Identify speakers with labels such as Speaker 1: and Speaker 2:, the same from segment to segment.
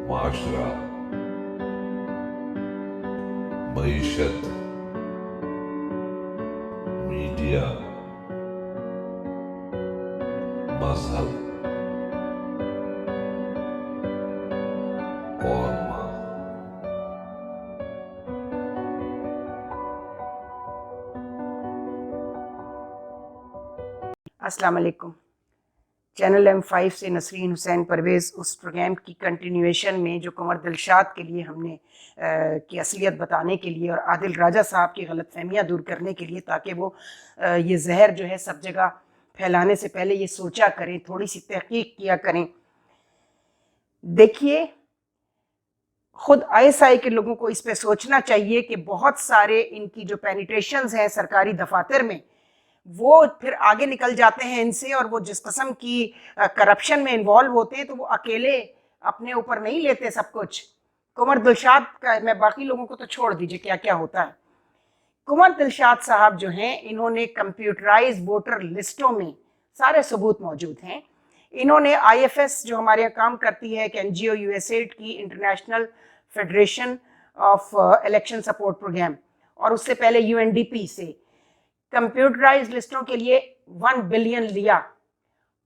Speaker 1: معاشرہ، معیشت، میڈیا، مذہب اور ماں۔
Speaker 2: السلام علیکم۔ چینل M5 سے نسرین حسین پرویز اس پروگرام کی کنٹینیویشن میں جو قمر دلشاد کے لیے ہم نے کی اصلیت بتانے کے لیے اور عادل راجہ صاحب کی غلط فہمیاں دور کرنے کے لیے، تاکہ وہ یہ زہر جو ہے سب جگہ پھیلانے سے پہلے یہ سوچا کریں، تھوڑی سی تحقیق کیا کریں۔ دیکھیے، خود ISI کے لوگوں کو اس پہ سوچنا چاہیے کہ بہت سارے ان کی جو پینیٹریشنز ہیں سرکاری دفاتر میں، وہ پھر آگے نکل جاتے ہیں ان سے، اور وہ جس قسم کی کرپشن میں انوالو ہوتے ہیں تو وہ اکیلے اپنے اوپر نہیں لیتے سب کچھ۔ قمر دلشاد کا میں باقی لوگوں کو تو چھوڑ دیجئے کیا کیا ہوتا ہے۔ قمر دلشاد صاحب جو ہیں، انہوں نے کمپیوٹرائز ووٹر لسٹوں میں سارے ثبوت موجود ہیں۔ انہوں نے IFS جو ہمارے یہاں کام کرتی ہے، ایک NGO USAID کی، International Federation of Election Support Programme, اور اس سے پہلے UNDP سے کمپیوٹرائز لسٹوں کے لیے 1 بلین لیا،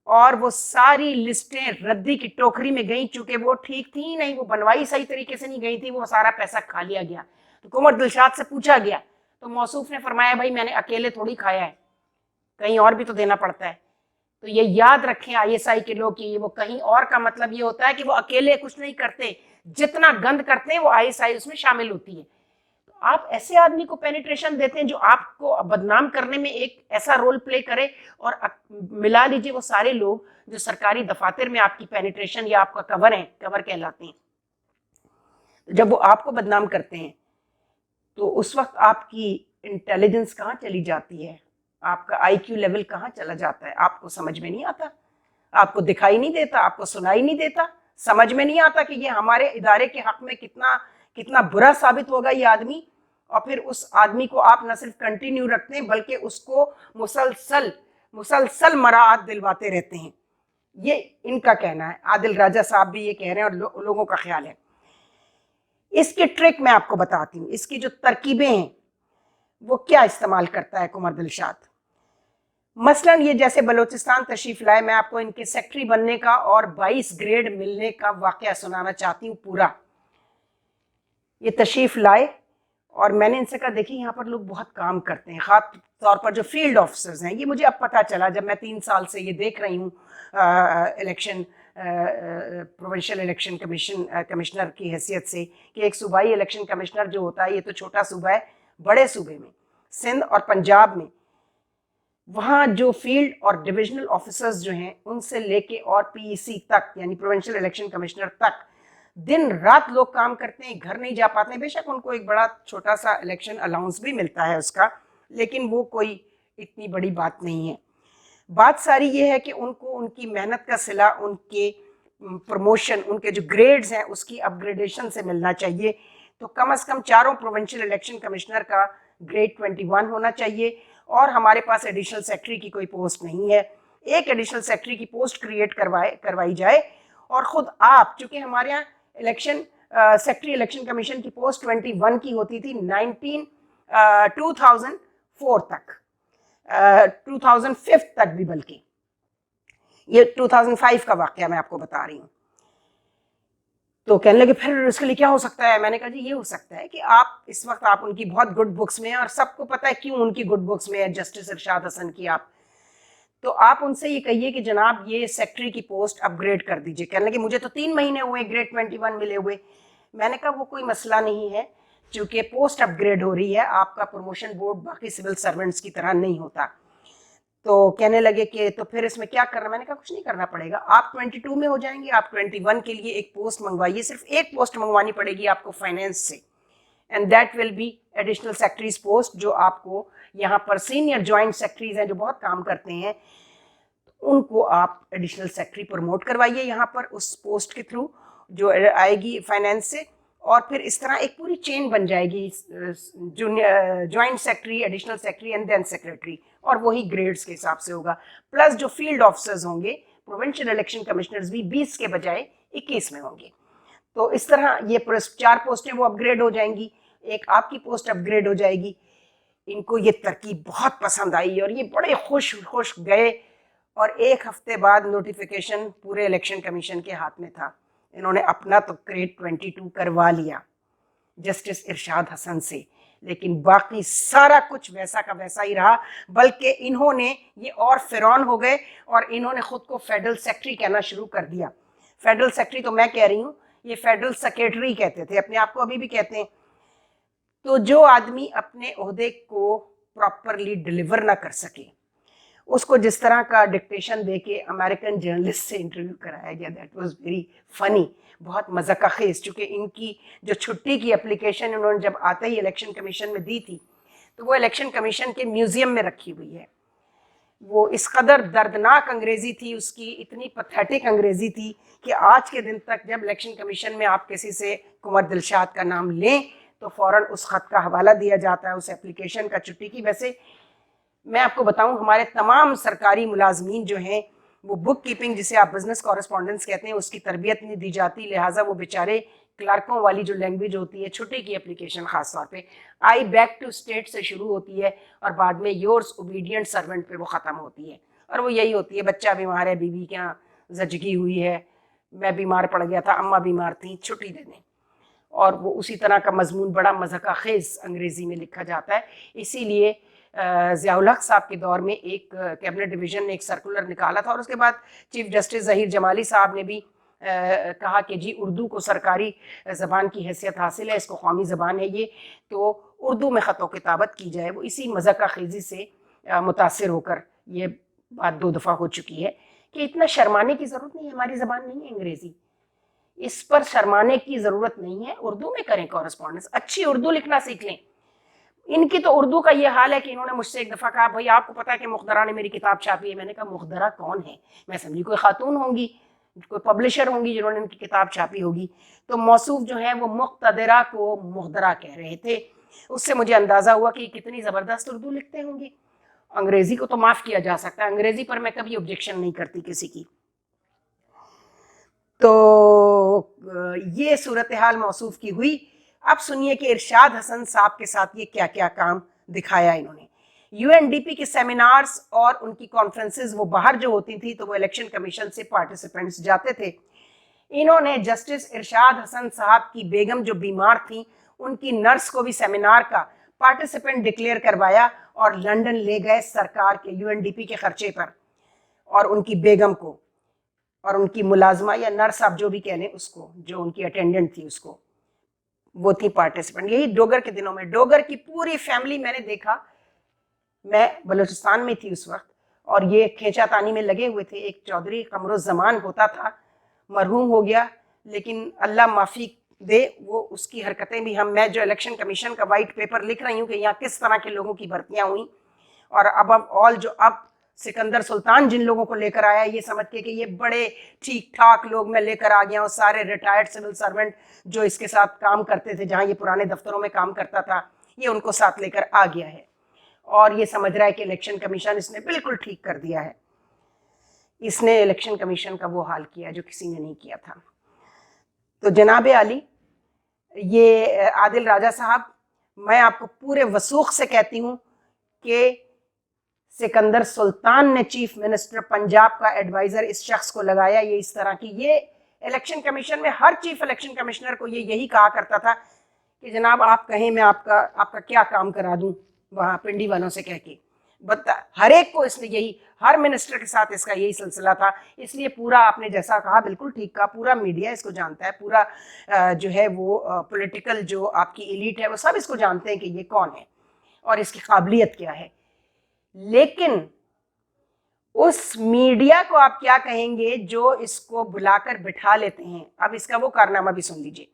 Speaker 2: اور وہ ساری لسٹیں ردی کی ٹوکری میں گئیں، چونکہ وہ ٹھیک تھی نہیں، وہ بنوائی صحیح طریقے سے نہیں گئی تھی، وہ سارا پیسہ کھا لیا گیا۔ تو قمر دلشاد سے پوچھا گیا تو موصوف نے فرمایا بھائی میں نے اکیلے تھوڑی کھایا ہے، کہیں اور بھی تو دینا پڑتا ہے۔ تو یہ یاد رکھیں ISI کے لوگ کہ وہ کہیں اور کا مطلب یہ ہوتا ہے کہ وہ اکیلے کچھ نہیں کرتے، جتنا گند کرتے ہیں وہ ISI اس میں شامل ہوتی ہے۔ آپ ایسے آدمی کو پینیٹریشن دیتے ہیں جو آپ کو بدنام کرنے میں ایک ایسا رول پلے کرے، اور ملا لیجئے وہ سارے لوگ جو سرکاری دفاتر میں آپ کی پینیٹریشن یا آپ کا کور ہیں، کور کہلاتے ہیں، جب وہ آپ کو بدنام کرتے ہیں تو اس وقت آپ کی انٹیلیجنس کہاں چلی جاتی ہے، آپ کا IQ لیول کہاں چلا جاتا ہے، آپ کو سمجھ میں نہیں آتا، آپ کو دکھائی نہیں دیتا، آپ کو سنائی نہیں دیتا، سمجھ میں نہیں آتا کہ یہ ہمارے ادارے کے حق میں کتنا برا ثابت ہوگا یہ آدمی، اور پھر اس آدمی کو آپ نہ صرف کنٹینیو رکھتے ہیں بلکہ اس کو مسلسل مراعات دلواتے رہتے ہیں۔ یہ ان کا کہنا ہے، عادل راجہ صاحب بھی یہ کہہ رہے ہیں اور لوگوں کا خیال ہے۔ اس کی ٹرک میں آپ کو بتاتی ہوں، اس کی جو ترکیبیں ہیں وہ کیا استعمال کرتا ہے قمر دلشاد۔ مثلا یہ جیسے بلوچستان تشریف لائے، میں آپ کو ان کے سیکٹری بننے کا اور 22 گریڈ ملنے کا واقعہ سنانا چاہتی ہوں پورا۔ یہ تشریف لائے اور میں نے ان سے کہا دیکھیں یہاں پر لوگ بہت کام کرتے ہیں، خاص طور پر جو فیلڈ آفیسرز ہیں۔ یہ مجھے اب پتہ چلا جب میں 3 سال سے یہ دیکھ رہی ہوں الیکشن پروونشل الیکشن کمشنر کی حیثیت سے، کہ ایک صوبائی الیکشن کمشنر جو ہوتا ہے، یہ تو چھوٹا صوبہ ہے، بڑے صوبے میں سندھ اور پنجاب میں وہاں جو فیلڈ اور ڈویژنل آفیسرز جو ہیں ان سے لے کے اور PEC تک، یعنی پروونشل الیکشن کمشنر تک، دن رات لوگ کام کرتے ہیں، گھر نہیں جا پاتے ہیں۔ بے شک ان کو ایک بڑا چھوٹا سا الیکشن الاؤنس بھی ملتا ہے اس کا، لیکن وہ کوئی اتنی بڑی بات نہیں ہے۔ بات ساری یہ ہے کہ ان کو ان کی محنت کا صلہ، ان کے پروموشن، ان کے جو گریڈز ہیں اس کی اپ گریڈیشن سے ملنا چاہیے۔ تو کم از کم چاروں پروونشل الیکشن کمشنر کا گریڈ 21 ہونا چاہیے، اور ہمارے پاس ایڈیشنل سیکٹری کی کوئی پوسٹ نہیں ہے۔ ایک ایڈیشنل سیکٹری کی پوسٹ کریٹ کروائی جائے، اور خود آپ، چونکہ ہمارے یہاں سیکٹری الیکشن کمیشن کی پوسٹ 21 کی ہوتی تھی 2004 تک، 2005 تک بھی، بلکہ یہ 2005 کا واقعہ میں آپ کو بتا رہی ہوں۔ تو کہنے لگے پھر اس کے لیے کیا ہو سکتا ہے؟ میں نے کہا جی یہ ہو سکتا ہے کہ اس وقت آپ ان کی بہت گڈ بکس میں ہیں، اور سب کو پتہ ہے کیوں ان کی گڈ بکس میں ہے، جسٹس ارشاد حسن کی آپ، تو آپ ان سے یہ کہیے کہ جناب یہ سیکٹری کی پوسٹ اپ گریڈ کر دیجئے۔ کہنے لگے مجھے تو 3 مہینے ہوئے گریڈ 21 ملے ہوئے۔ میں نے کہا وہ کوئی مسئلہ نہیں ہے، چونکہ پوسٹ اپ گریڈ ہو رہی ہے، آپ کا پروموشن بورڈ باقی سول سرونٹس کی طرح نہیں ہوتا۔ تو کہنے لگے کہ تو پھر اس میں کیا کرنا؟ میں نے کہا کچھ نہیں کرنا پڑے گا، آپ 22 میں ہو جائیں گے، آپ 21 کے لیے ایک پوسٹ منگوائیے، صرف ایک پوسٹ منگوانی پڑے گی آپ کو فائنینس سے، and that will be additional secretaries post, جو آپ کو یہاں پر سینئر جوائنٹ سیکٹریز ہیں جو بہت کام کرتے ہیں، ان کو آپ ایڈیشنل سیکٹری پروموٹ کروائیے یہاں پر اس پوسٹ کے تھرو جو آئے گی فائنینس سے، اور پھر اس طرح ایک پوری چین بن جائے گی، joint secretary, additional secretary and then secretary, اور وہی گریڈز کے حساب سے ہوگا۔ پلس جو فیلڈ آفیسرز ہوں گے، پروونشل الیکشن کمشنرز بھی 20 کے بجائے 21 میں ہوں گے۔ تو اس طرح یہ 4 پوسٹیں وہ اپ گریڈ ہو جائیں گی، ایک آپ کی پوسٹ اپ گریڈ ہو جائے گی۔ ان کو یہ ترکیب بہت پسند آئی اور یہ بڑے خوش گئے، اور 1 ہفتے بعد نوٹیفیکیشن پورے الیکشن کمیشن کے ہاتھ میں تھا۔ انہوں نے اپنا تو گریڈ 22 کروا لیا جسٹس ارشاد حسن سے، لیکن باقی سارا کچھ ویسا کا ویسا ہی رہا، بلکہ انہوں نے یہ اور فرعون ہو گئے اور انہوں نے خود کو فیڈرل سیکرٹری کہنا شروع کر دیا۔ فیڈرل سیکرٹری تو میں کہہ رہی ہوں، یہ فیڈرل سیکرٹری کہتے تھے اپنے آپ کو، ابھی بھی کہتے ہیں۔ تو جو آدمی اپنے عہدے کو پراپرلی ڈلیور نہ کر سکے، اس کو جس طرح کا ڈکٹیشن دے کے امریکن جرنلسٹ سے انٹرویو کرایا گیا، دیٹ واز ویری فنی، بہت مذاق خیز، چونکہ ان کی جو چھٹی کی اپلیکیشن انہوں نے جب آتے ہی الیکشن کمیشن میں دی تھی، تو وہ الیکشن کمیشن کے میوزیم میں رکھی ہوئی ہے۔ وہ اس قدر دردناک انگریزی تھی اس کی، اتنی پتھیٹک انگریزی تھی کہ آج کے دن تک جب الیکشن کمیشن میں آپ کسی سے کنور دلشاد کا نام لیں تو فوراً اس خط کا حوالہ دیا جاتا ہے، اس اپلیکیشن کا، چھٹی کی۔ ویسے میں آپ کو بتاؤں، ہمارے تمام سرکاری ملازمین جو ہیں وہ بک کیپنگ، جسے آپ بزنس کورسپونڈنس کہتے ہیں، اس کی تربیت نہیں دی جاتی، لہٰذا وہ بیچارے کلرکوں والی جو لینگویج ہوتی ہے چھٹی کی اپلیکیشن خاص طور پہ آئی بیک ٹو اسٹیٹ سے شروع ہوتی ہے اور بعد میں یورس اوبیڈینٹ سرونٹ پہ وہ ختم ہوتی ہے، اور وہ یہی ہوتی ہے: بچہ بیمار ہے، بیوی کے یہاں زچگی ہوئی ہے، میں بیمار پڑ گیا تھا، اماں بیمار تھیں، چھٹی دے دیں۔ اور وہ اسی طرح کا مضمون بڑا مذاق خیز انگریزی میں لکھا جاتا ہے۔ اسی لیے ضیاء الحق صاحب کے دور میں ایک کیبنٹ ڈویژن نے ایک سرکولر نکالا تھا، اور اس کے بعد چیف جسٹس ظہیر جمالی صاحب نے بھی کہا کہ جی اردو کو سرکاری زبان کی حیثیت حاصل ہے، اس کو قومی زبان ہے یہ، تو اردو میں خط و کتابت کی جائے۔ وہ اسی مذاق خیزی سے متاثر ہو کر یہ بات 2 دفعہ ہو چکی ہے کہ اتنا شرمانے کی ضرورت نہیں ہے، ہماری زبان نہیں ہے انگریزی، اس پر شرمانے کی ضرورت نہیں ہے، اردو میں کریں کورسپونڈنس، اچھی اردو لکھنا سیکھ لیں۔ ان کی تو اردو کا یہ حال ہے کہ انہوں نے مجھ سے ایک دفعہ کہا: بھائی آپ کو پتا ہے کہ مخدرہ نے میری کتاب چھاپی ہے؟ میں نے کہا مخدرہ کون ہے؟ میں سمجھی کوئی خاتون ہوں گی، کوئی پبلشر ہوں گی جنہوں نے ان کی کتاب چھاپی ہوگی۔ تو موصوف جو ہے وہ مقتدرہ کو مخدرہ کہہ رہے تھے۔ اس سے مجھے اندازہ ہوا کہ کتنی زبردست اردو لکھتے ہوں گے۔ انگریزی کو تو معاف کیا جا سکتا ہے، انگریزی پر میں کبھی آبجیکشن نہیں کرتی کسی کی۔ تو یہ صورتحال موصوف کی ہوئی۔ اب سنیے کہ ارشاد حسن صاحب کے ساتھ یہ کیا کیا کام دکھایا انہوں نے۔ یو این ڈی پی کے سیمینارز اور ان کی کانفرنسز وہ باہر جو ہوتی تھی تو وہ الیکشن کمیشن سے پارٹیسپینٹس جاتے تھے۔ انہوں نے جسٹس ارشاد حسن صاحب کی بیگم جو بیمار تھیں ان کی نرس کو بھی سیمینار کا پارٹیسپینٹ ڈکلیئر کروایا اور لنڈن لے گئے سرکار کے یو این ڈی پی کے خرچے پر، اور ان کی بیگم کو اور ان کی ملازمہ یا نرس آپ جو بھی کہہ لیں اس کو، جو ان کی اٹینڈنٹ تھی، اس کو، وہ تھی پارٹیسپینٹ۔ یہی ڈوگر کے دنوں میں ڈوگر کی پوری فیملی میں نے دیکھا، میں بلوچستان میں تھی اس وقت، اور یہ کھینچا تانی میں لگے ہوئے تھے۔ ایک چودھری قمر الزمان ہوتا تھا، مرحوم ہو گیا، لیکن اللہ معافی دے، وہ اس کی حرکتیں بھی میں جو الیکشن کمیشن کا وائٹ پیپر لکھ رہی ہوں کہ یہاں کس طرح کے لوگوں کی بھرتیاں ہوئیں، اور اب سکندر سلطان جن لوگوں کو لے کر آیا یہ سمجھ کے کہ یہ بڑے ٹھیک ٹھاک لوگ میں لے کر آ گیا ہوں، سارے ریٹائرڈ سول سرونٹ جو اس کے ساتھ کام کرتے تھے جہاں یہ پرانے دفتروں میں کام کرتا تھا، یہ ان کو ساتھ لے کر آ گیا ہے، اور یہ سمجھ رہا ہے کہ الیکشن کمیشن اس نے بالکل ٹھیک کر دیا ہے۔ اس نے الیکشن کمیشن کا وہ حال کیا جو کسی نے نہیں کیا تھا۔ تو جناب عالی، یہ عادل راجہ صاحب، میں آپ کو پورے وثوق سے کہتی ہوں کہ سکندر سلطان نے چیف منسٹر پنجاب کا ایڈوائزر اس شخص کو لگایا، یہ اس طرح کی، یہ الیکشن کمیشن میں ہر چیف الیکشن کمشنر کو یہی کہا کرتا تھا کہ جناب آپ کہیں میں آپ کا کیا کام کرا دوں وہاں پنڈی والوں سے کہہ کے، ہر ایک کو اس نے یہی، ہر منسٹر کے ساتھ اس کا یہی سلسلہ تھا۔ اس لیے پورا آپ نے جیسا کہا بالکل ٹھیک کہا، پورا میڈیا اس کو جانتا ہے، پورا جو ہے وہ پولیٹیکل جو آپ کی ایلیٹ ہے وہ سب اس کو جانتے ہیں کہ یہ کون ہے اور اس کی قابلیت کیا ہے۔ لیکن اس میڈیا کو آپ کیا کہیں گے جو اس کو بلا کر بٹھا لیتے ہیں؟ اب اس کا وہ کارنامہ بھی سن لیجئے۔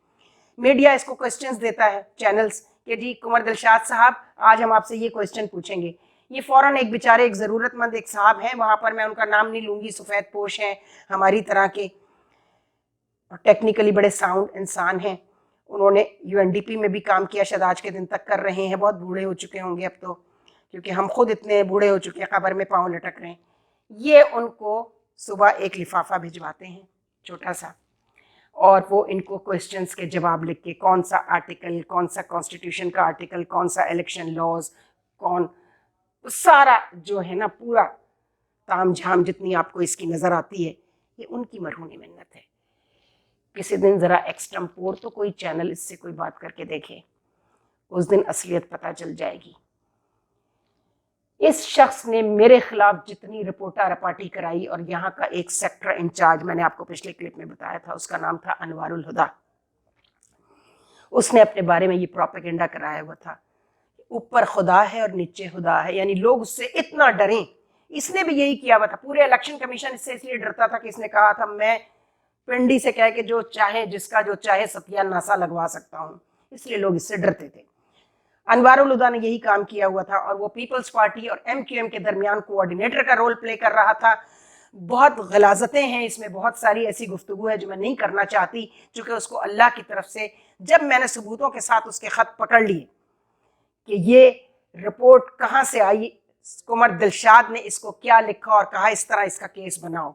Speaker 2: میڈیا اس کو کوسچنز دیتا ہے، چینلز، کہ جی کنور دلشاد صاحب آج ہم آپ سے یہ کوسچن پوچھیں گے۔ یہ فوراً ایک بیچارے ایک ضرورت مند ایک صاحب ہیں، وہاں پر میں ان کا نام نہیں لوں گی، سفید پوش ہیں ہماری طرح کے، ٹیکنیکلی بڑے ساؤنڈ انسان ہیں، انہوں نے یو این ڈی پی میں بھی کام کیا، شاید آج کے دن تک کر رہے ہیں، بہت بوڑھے ہو چکے ہوں گے اب تو، کیونکہ ہم خود اتنے بوڑھے ہو چکے ہیں قبر میں پاؤں لٹک رہے ہیں۔ یہ ان کو صبح ایک لفافہ بھجواتے ہیں چھوٹا سا، اور وہ ان کو کوشچنس کے جواب لکھ کے کون سا آرٹیکل، کون سا کانسٹیٹیوشن کا آرٹیکل، کون سا الیکشن لاز، کون سارا جو ہے نا پورا تام جھام جتنی آپ کو اس کی نظر آتی ہے، یہ ان کی مرہونی محنت ہے. کسی دن ذرا ایکسٹمپور تو کوئی چینل اس سے کوئی بات کر کے دیکھے، اس دن اصلیت پتہ چل جائے گی. اس شخص نے میرے خلاف جتنی رپورٹا رپاٹی کرائی، اور یہاں کا ایک سیکٹر انچارج، میں نے آپ کو پچھلے کلپ میں بتایا تھا، اس کا نام تھا انوار الہدا. اس نے اپنے بارے میں یہ پروپیگنڈا کرایا ہوا تھا، اوپر خدا ہے اور نیچے خدا ہے، یعنی لوگ اس سے اتنا ڈریں. اس نے بھی یہی کیا ہوا تھا. پورے الیکشن کمیشن اس سے اس لیے ڈرتا تھا کہ اس نے کہا تھا میں پنڈی سے کہہ کے جو چاہے جس کا جو چاہے ستیہ ناسا لگوا سکتا ہوں، اس لیے لوگ اس سے ڈرتے تھے. انوار الہدا نے یہی کام کیا ہوا تھا، اور وہ پیپلز پارٹی اور ایم کیو ایم کے درمیان کوآرڈینیٹر کا رول پلے کر رہا تھا. بہت غلاظتیں ہیں اس میں، بہت ساری ایسی گفتگو ہے جو میں نہیں کرنا چاہتی، چونکہ اس کو اللہ کی طرف سے جب میں نے ثبوتوں کے ساتھ اس کے خط پکڑ لیے کہ یہ رپورٹ کہاں سے آئی، قمر دلشاد نے اس کو کیا لکھا اور کہا اس طرح اس کا کیس بناؤ،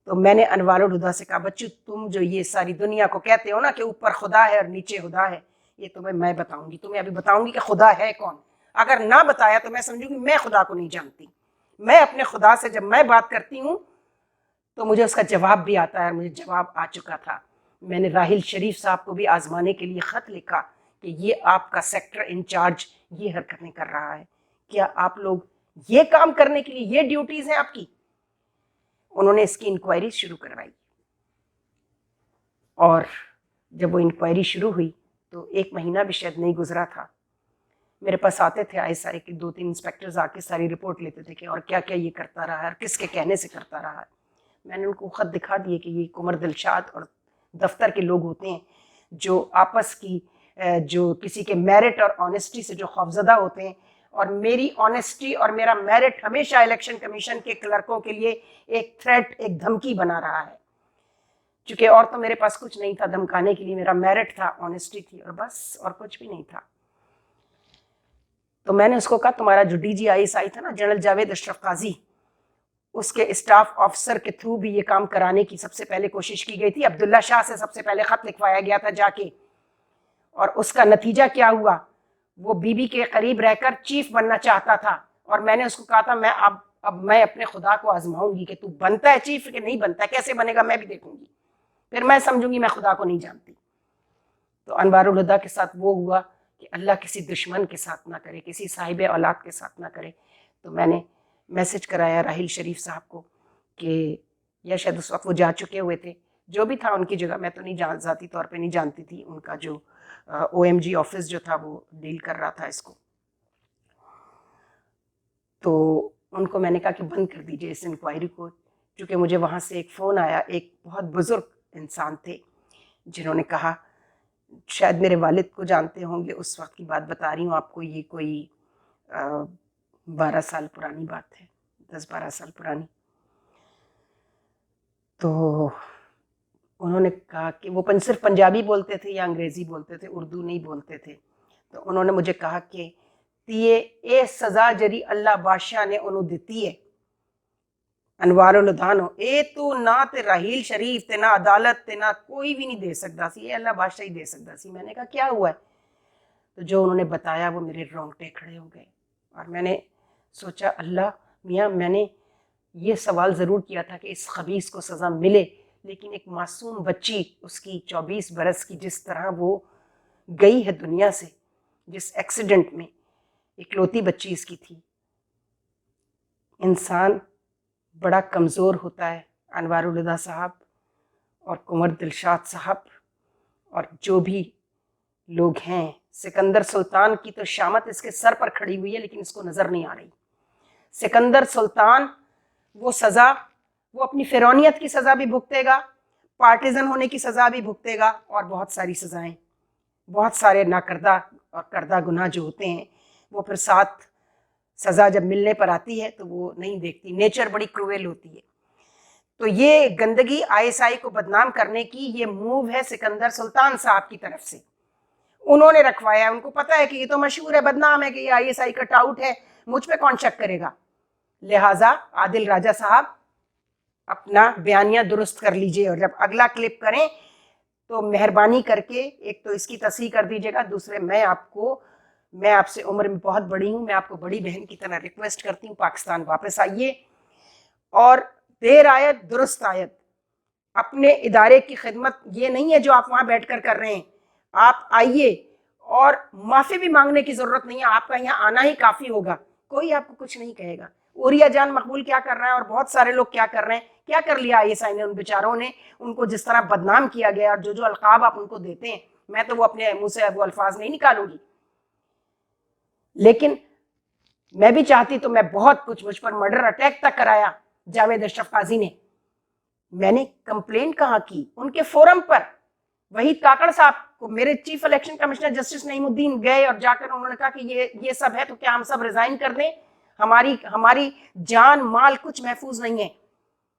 Speaker 2: تو میں نے انوار الہدا سے کہا بچو تم جو یہ ساری دنیا کو کہتے ہو نا کہ اوپر خدا ہے اور نیچے خدا ہے، یہ تمہیں میں بتاؤں گی. تمہیں ابھی بتاؤں گی کہ خدا ہے کون. اگر نہ بتایا تو میں سمجھوں گی میں خدا کو نہیں جانتی. میں اپنے خدا سے جب میں بات کرتی ہوں تو مجھے اس کا جواب بھی آتا ہے، اور مجھے جواب آ چکا تھا. میں نے راحیل شریف صاحب کو بھی آزمانے کے لیے خط لکھا کہ یہ آپ کا سیکٹر انچارج یہ حرکتیں کر رہا ہے، کیا آپ لوگ یہ کام کرنے کے لیے یہ ڈیوٹیز ہیں آپ کی. انہوں نے اس کی انکوائری شروع کروائی، اور جب وہ انکوائری شروع ہوئی تو 1 مہینہ بھی شاید نہیں گزرا تھا. میرے پاس آتے تھے آئے سارے کہ 2-3 انسپیکٹرز آ کے ساری رپورٹ لیتے تھے کہ اور کیا کیا یہ کرتا رہا ہے اور کس کے کہنے سے کرتا رہا ہے. میں نے ان کو خط دکھا دیے کہ یہ قمر دلشاد اور دفتر کے لوگ ہوتے ہیں جو آپس کی جو کسی کے میرٹ اور آنیسٹی سے جو خوفزدہ ہوتے ہیں، اور میری آنیسٹی اور میرا میرٹ ہمیشہ الیکشن کمیشن کے کلرکوں کے لیے ایک تھریٹ، ایک دھمکی بنا رہا ہے. چونکہ اور تو میرے پاس کچھ نہیں تھا دھمکانے کے لیے، میرا میرٹ تھا، آنیسٹی تھی، اور بس اور کچھ بھی نہیں تھا. تو میں نے اس کو کہا تمہارا جو D G I S I تھا نا جنرل جاوید اشرف قاضی، اس کے اسٹاف آفیسر کے تھرو بھی یہ کام کرانے کی سب سے پہلے کوشش کی گئی تھی. عبداللہ شاہ سے سب سے پہلے خط لکھوایا گیا تھا جا کے، اور اس کا نتیجہ کیا ہوا، وہ بی بی کے قریب رہ کر چیف بننا چاہتا تھا. اور میں نے اس کو کہا تھا میں اب میں اپنے خدا کو آزماؤں گی کہ تو بنتا ہے چیف کہ نہیں بنتا ہے، کیسے بنے گا میں بھی دیکھوں گی، پھر میں سمجھوں گی میں خدا کو نہیں جانتی. تو انوار الہدا کے ساتھ وہ ہوا کہ اللہ کسی دشمن کے ساتھ نہ کرے، کسی صاحب اولاد کے ساتھ نہ کرے. تو میں نے میسج کرایا راحیل شریف صاحب کو کہ یا شاید اس وقت وہ جا چکے ہوئے تھے، جو بھی تھا ان کی جگہ، میں تو نہیں ذاتی طور پہ نہیں جانتی تھی، ان کا جو او ایم جی آفس جو تھا وہ ڈیل کر رہا تھا اس کو. تو ان کو میں نے کہا کہ بند کر دیجئے اس انکوائری کو، چونکہ مجھے وہاں سے ایک فون آیا، ایک بہت بزرگ انسان تھے جنہوں نے کہا، شاید میرے والد کو جانتے ہوں گے، اس وقت کی بات بتا رہی ہوں آپ کو، یہ کوئی 12 سال پرانی بات ہے، 10-12 سال پرانی. تو انہوں نے کہا کہ وہ صرف پنجابی بولتے تھے یا انگریزی بولتے تھے، اردو نہیں بولتے تھے. تو انہوں نے مجھے کہا کہ اے سزا جری اللہ بادشاہ نے انہوں دیتی ہے انوار الہدا نو، اے تو نہ تے راحیل شریف تے نہ عدالت تے نہ کوئی بھی نہیں دے سکتا سی، یہ اللہ بادشاہ ہی دے سکتا سی. میں نے کہا کیا ہوا ہے؟ تو جو انہوں نے بتایا وہ میرے رونگٹے کھڑے ہو گئے، اور میں نے سوچا اللہ میاں، میں نے یہ سوال ضرور کیا تھا کہ اس خبیث کو سزا ملے، لیکن ایک معصوم بچی، اس کی 24 برس کی، جس طرح وہ گئی ہے دنیا سے، جس ایکسیڈنٹ میں اکلوتی بچی اس کی تھی. انسان بڑا کمزور ہوتا ہے. انوار الہدا صاحب اور قمر دلشاد صاحب اور جو بھی لوگ ہیں، سکندر سلطان کی تو شامت اس کے سر پر کھڑی ہوئی ہے لیکن اس کو نظر نہیں آ رہی. سکندر سلطان وہ سزا، وہ اپنی فرعونیت کی سزا بھی بھگتے گا، پارٹیزن ہونے کی سزا بھی بھگتے گا، اور بہت ساری سزائیں، بہت سارے ناکردہ اور کردہ گناہ جو ہوتے ہیں وہ پھر ساتھ سزا جب ملنے پر آتی ہے تو وہ نہیں دیکھتی. نیچر بڑی کرویل ہوتی ہے. تو یہ گندگی آئی ایس آئی کو بدنام کرنے کی یہ موو ہے سکندر سلطان صاحب کی طرف سے. انہوں نے رکھوایا، ان کو پتا ہے کہ یہ تو مشہور ہے، بدنام ہے، کہ یہ آئی ایس آئی کا ٹاؤٹ ہے، مجھ پہ کون شک کرے گا. لہٰذا عادل راجہ صاحب اپنا بیانیہ درست کر لیجئے، اور جب اگلا کلپ کریں تو مہربانی کر کے ایک تو اس کی تصحیح کر دیجیے گا، دوسرے میں آپ سے عمر میں بہت بڑی ہوں، میں آپ کو بڑی بہن کی طرح ریکویسٹ کرتی ہوں، پاکستان واپس آئیے اور دیر آیت درست آیت، اپنے ادارے کی خدمت یہ نہیں ہے جو آپ وہاں بیٹھ کر رہے ہیں، آپ آئیے، اور معافی بھی مانگنے کی ضرورت نہیں ہے، آپ کا یہاں آنا ہی کافی ہوگا، کوئی آپ کو کچھ نہیں کہے گا۔ عوریہ جان مقبول کیا کر رہا ہے اور بہت سارے لوگ کیا کر رہے ہیں، کیا کر لیا ISI نے، ان بیچاروں نے، ان کو جس طرح بدنام کیا گیا، اور جو القاب آپ ان کو دیتے ہیں، میں تو وہ اپنے منہ سے وہ الفاظ نہیں نکالوں گی، لیکن میں بھی چاہتی تو میں بہت کچھ، مجھ پر مرڈر اٹیک تک کرایا جاوید اشرف قاضی نے، میں نے کمپلین کہاں کی ان کے فورم پر، وحید کاکڑ صاحب کو میرے چیف الیکشن کمشنر جسٹس نعیم الدین گئے اور جا کر انہوں نے کہا کہ یہ سب ہے تو کیا ہم سب ریزائن کر دیں، ہماری جان مال کچھ محفوظ نہیں ہے،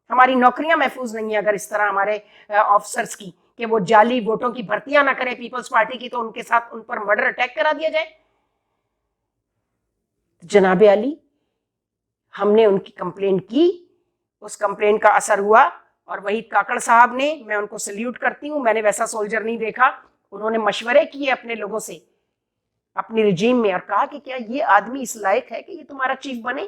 Speaker 2: ہماری نوکریاں محفوظ نہیں ہیں اگر اس طرح ہمارے آفیسرز کی کہ وہ جعلی ووٹوں کی بھرتیاں نہ کریں پیپلز پارٹی کی تو ان کے ساتھ ان پر مرڈر اٹیک کرا دیا جائے۔ جناب علی، ہم نے ان کی کمپلین کی، اس کمپلین کا اثر ہوا، اور وحید کاکڑ صاحب نے، میں ان کو سلیوٹ کرتی ہوں، میں نے ویسا سولجر نہیں دیکھا، انہوں نے مشورے کیے اپنے لوگوں سے، اپنی رجیم میں، اور کہا کہ کیا یہ آدمی اس لائق ہے کہ یہ تمہارا چیف بنے،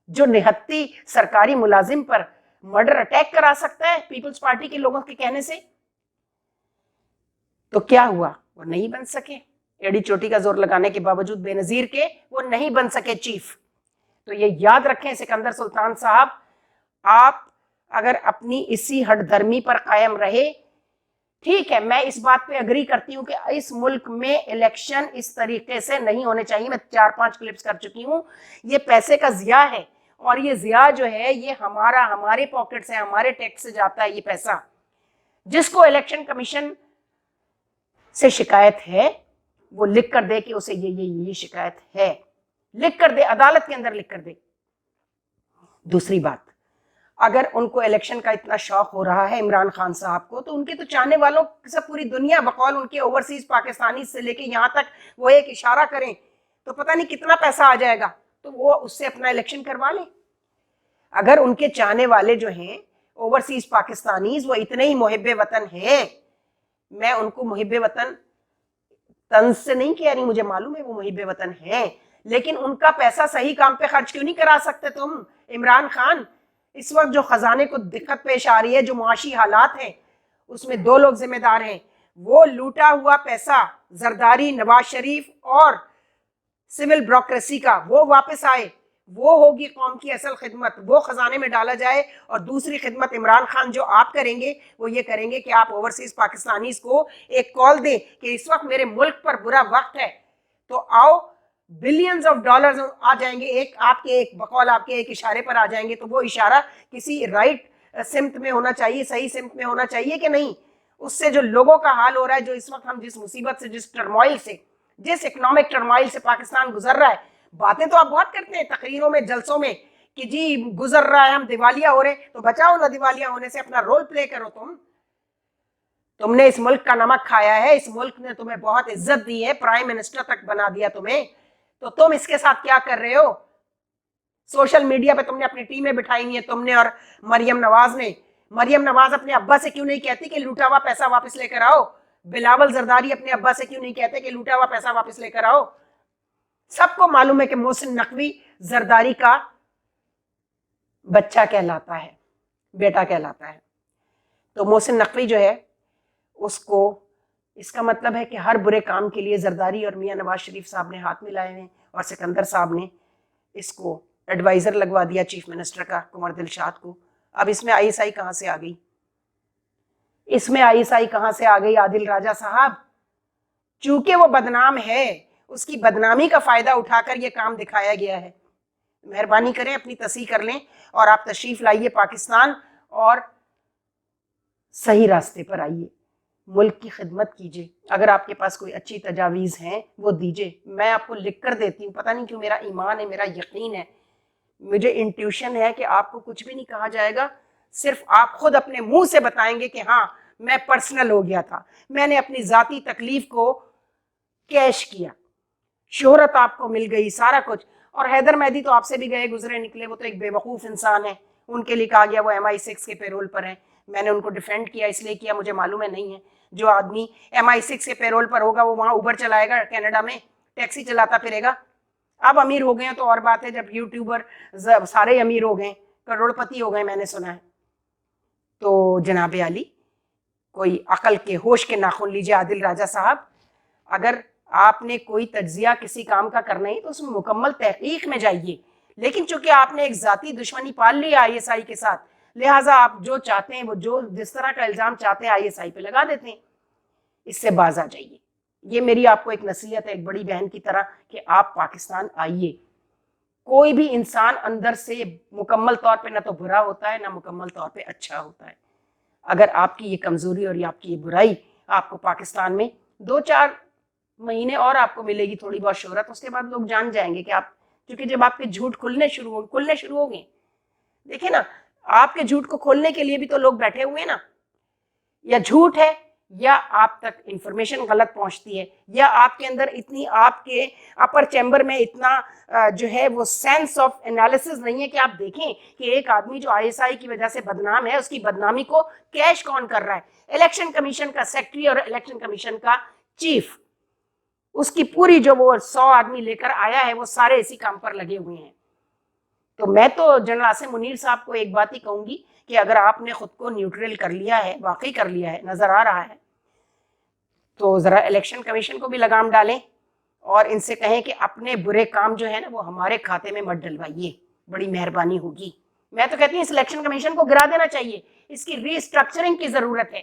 Speaker 2: جو نہتی سرکاری ملازم پر مرڈر اٹیک کرا سکتا ہے پیپلز پارٹی کے لوگوں کے کہنے سے۔ تو کیا ہوا، وہ نہیں بن سکے، ایڑی چوٹی کا زور لگانے کے باوجود بے نظیر کے وہ نہیں بن سکے چیف۔ تو یہ یاد رکھیں سکندر سلطان صاحب، آپ اگر اپنی اسی ہٹ دھرمی پر قائم رہے، ٹھیک ہے، میں اس بات پہ اگری کرتی ہوں کہ اس ملک میں الیکشن اس طریقے سے نہیں ہونے چاہیے، میں 4-5 کلپس کر چکی ہوں، یہ پیسے کا ضیاع ہے، اور یہ ضیاع جو ہے یہ ہمارے پاکٹ سے، ہمارے ٹیکس سے جاتا ہے یہ پیسہ۔ جس کو الیکشن کمیشن سے شکایت ہے وہ لکھ کر دے کہ اسے یہ شکایت ہے، لکھ کر دے، عدالت کے اندر لکھ کر دے۔ دوسری بات، اگر ان کو الیکشن کا اتنا شوق ہو رہا ہے عمران خان صاحب کو، تو ان کے تو چاہنے والوں سے پوری دنیا، بقول ان کے اوورسیز پاکستانی سے لے کے یہاں تک وہ ایک اشارہ کریں تو پتہ نہیں کتنا پیسہ آ جائے گا، تو وہ اس سے اپنا الیکشن کروا لیں۔ اگر ان کے چاہنے والے جو ہیں اوورسیز پاکستانیز وہ اتنے ہی محب وطن ہیں، میں ان کو محب وطن طنز سے نہیں کہہ رہی، مجھے معلوم ہے وہ محب وطن ہیں، لیکن ان کا پیسہ صحیح کام پہ خرچ کیوں نہیں کرا سکتے تم عمران خان؟ اس وقت جو خزانے کو دقت پیش آ رہی ہے، جو معاشی حالات ہیں، اس میں 2 لوگ ذمہ دار ہیں، وہ لوٹا ہوا پیسہ زرداری، نواز شریف اور سول بیوروکریسی کا، وہ واپس آئے، وہ ہوگی قوم کی اصل خدمت، وہ خزانے میں ڈالا جائے، اور دوسری خدمت عمران خان جو آپ کریں گے وہ یہ کریں گے کہ آپ اوورسیز پاکستانیز کو ایک کال دیں کہ اس وقت میرے ملک پر برا وقت ہے، تو آؤ، بلینز آف ڈالرز آ جائیں گے، آپ کے ایک اشارے پر آ جائیں گے، تو وہ اشارہ کسی رائٹ سمت میں ہونا چاہیے، صحیح سمت میں ہونا چاہیے کہ نہیں؟ اس سے جو لوگوں کا حال ہو رہا ہے، جو اس وقت ہم جس مصیبت سے، جس ٹرموائل سے، جس اکنامک ٹرموائل سے پاکستان گزر رہا ہے، باتیں تو آپ بہت کرتے ہیں تقریروں میں، جلسوں میں، کہ جی گزر رہا ہے، ہم دیوالیہ ہو رہے ہیں، تو بچاؤ نہ دیوالیہ ہونے سے، اپنا رول پلے کرو۔ تم نے اس ملک کا نمک کھایا ہے، اس ملک نے تمہیں بہت عزت دی ہے، پرائم منسٹر تک بنا دیا تمہیں، تو تم اس کے ساتھ کیا کر رہے ہو؟ سوشل میڈیا پہ تم نے اپنی ٹیمیں بٹھائی ہیں، تم نے اور مریم نواز نے۔ مریم نواز اپنے ابا سے کیوں نہیں کہتی کہ لوٹا ہوا پیسہ واپس لے کر آؤ؟ بلاول زرداری اپنے ابا سے کیوں نہیں کہتے کہ لوٹا ہوا پیسہ واپس لے کر آؤ؟ سب کو معلوم ہے کہ محسن نقوی زرداری کا بچہ کہلاتا ہے، بیٹا کہلاتا ہے، تو محسن نقوی جو ہے اس کا مطلب ہے کہ ہر برے کام کے لیے زرداری اور میاں نواز شریف صاحب نے ہاتھ ملائے ہیں، اور سکندر صاحب نے اس کو ایڈوائزر لگوا دیا چیف منسٹر کا، کنور دلشاد کو۔ اب اس میں ISI کہاں سے آ گئی؟ اس میں ISI کہاں سے آ گئی عادل راجہ صاحب؟ چونکہ وہ بدنام ہے، اس کی بدنامی کا فائدہ اٹھا کر یہ کام دکھایا گیا ہے۔ مہربانی کریں اپنی تصحیح کر لیں، اور آپ تشریف لائیے پاکستان، اور صحیح راستے پر آئیے، ملک کی خدمت کیجیے۔ اگر آپ کے پاس کوئی اچھی تجاویز ہیں وہ دیجیے، میں آپ کو لکھ کر دیتی ہوں، پتہ نہیں کیوں میرا ایمان ہے، میرا یقین ہے، مجھے انٹیوشن ہے کہ آپ کو کچھ بھی نہیں کہا جائے گا، صرف آپ خود اپنے منہ سے بتائیں گے کہ ہاں میں پرسنل ہو گیا تھا، میں نے اپنی ذاتی تکلیف کو کیش کیا، شہرت آپ کو مل گئی، سارا کچھ۔ اور حیدر مہدی تو آپ سے بھی گئے گزرے نکلے، وہ تو ایک بے وقوف انسان ہے، ان کے لیے کہا گیا وہ MI6 کے پیرول پر ہیں. میں نے ان کو ڈیفینڈ کیا اس لیے کیا مجھے معلوم ہے نہیں ہے. جو آدمی MI6 کے پیرول پر ہوگا وہ وہاں اوبر چلائے گا, کینیڈا میں ٹیکسی چلاتا پھرے گا. اب امیر ہو گئے ہیں تو اور بات ہے, جب یوٹیوبر سارے امیر ہو گئے, کروڑ پتی ہو گئے میں نے سنا ہے. تو جناب عالی کوئی عقل کے ہوش کے ناخن لیجیے عادل راجہ صاحب. اگر آپ نے کوئی تجزیہ کسی کام کا کرنا ہے تو اس میں مکمل تحقیق میں جائیے, لیکن چونکہ آپ نے ایک ذاتی دشمنی پال لی ہے ISI کے ساتھ, لہٰذا آپ جو چاہتے ہیں وہ جو جس طرح کا الزام چاہتے ہیں ISI پہ لگا دیتے ہیں. اس سے باز آ جائیے. یہ میری آپ کو ایک نصیحت ہے ایک بڑی بہن کی طرح کہ آپ پاکستان آئیے. کوئی بھی انسان اندر سے مکمل طور پہ نہ تو برا ہوتا ہے نہ مکمل طور پہ اچھا ہوتا ہے. اگر آپ کی یہ کمزوری اور آپ کی یہ برائی آپ کو پاکستان میں 2-4 مہینے اور آپ کو ملے گی تھوڑی بہت شہرت, اس کے بعد لوگ جان جائیں گے کہ آپ, کیونکہ جب آپ کے جھوٹ کھلنے شروع ہو گئے, دیکھیں نا آپ کے جھوٹ کو کھولنے کے لیے بھی تو لوگ بیٹھے ہوئے ہیں نا. یا جھوٹ ہے یا آپ تک انفارمیشن غلط پہنچتی ہے, یا آپ کے اندر اتنی آپ کے اپر چیمبر میں اتنا جو ہے وہ سینس آف انالیسس نہیں ہے کہ آپ دیکھیں کہ ایک آدمی جو ISI کی وجہ سے بدنام ہے اس کی بدنامی کو کیش کون کر رہا ہے. الیکشن کمیشن کا سیکٹری اور الیکشن کمیشن کا چیف, اس کی پوری جو وہ 100 آدمی لے کر آیا ہے وہ سارے اسی کام پر لگے ہوئے ہیں. تو میں تو جنرل عاصم منیر صاحب کو ایک بات ہی کہوں گی کہ اگر آپ نے خود کو نیوٹرل کر لیا ہے, واقعی کر لیا ہے, نظر آ رہا ہے, تو ذرا الیکشن کمیشن کو بھی لگام ڈالیں اور ان سے کہیں کہ اپنے برے کام جو ہے نا وہ ہمارے کھاتے میں مت ڈلوائیے, بڑی مہربانی ہوگی. میں تو کہتی ہوں اس الیکشن کمیشن کو گرا دینا چاہیے, اس کی ری اسٹرکچرنگ کی ضرورت ہے.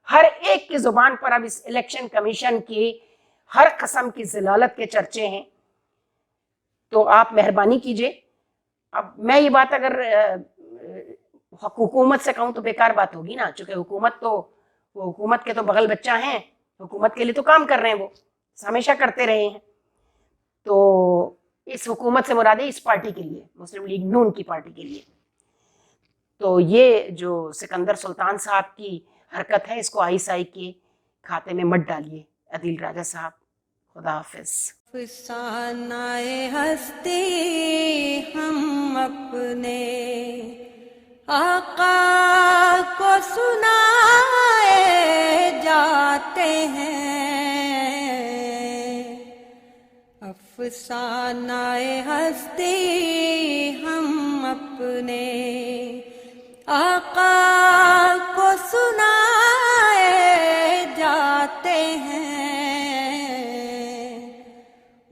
Speaker 2: ہر ایک کی زبان پر اب اس الیکشن کمیشن کی ہر قسم کی ضلالت کے چرچے ہیں. تو آپ مہربانی کیجئے. اب میں یہ بات اگر حکومت سے کہوں تو بیکار بات ہوگی نا, چونکہ حکومت کے تو بغل بچہ ہیں, حکومت کے لیے تو کام کر رہے ہیں, وہ ہمیشہ کرتے رہے ہیں. تو اس حکومت سے مراد ہے اس پارٹی کے لیے, مسلم لیگ نون کی پارٹی کے لیے. تو یہ جو سکندر سلطان صاحب کی حرکت ہے اس کو ISI کے کھاتے میں مت ڈالیے. عادل راجہ صاحب, خدا حافظ.
Speaker 3: افسانۂ ہستی ہم اپنے آقا کو سنائے جاتے ہیں. افسانۂ ہستی ہم اپنے آقا کو سنائے جاتے ہیں.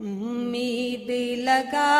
Speaker 3: امید لگا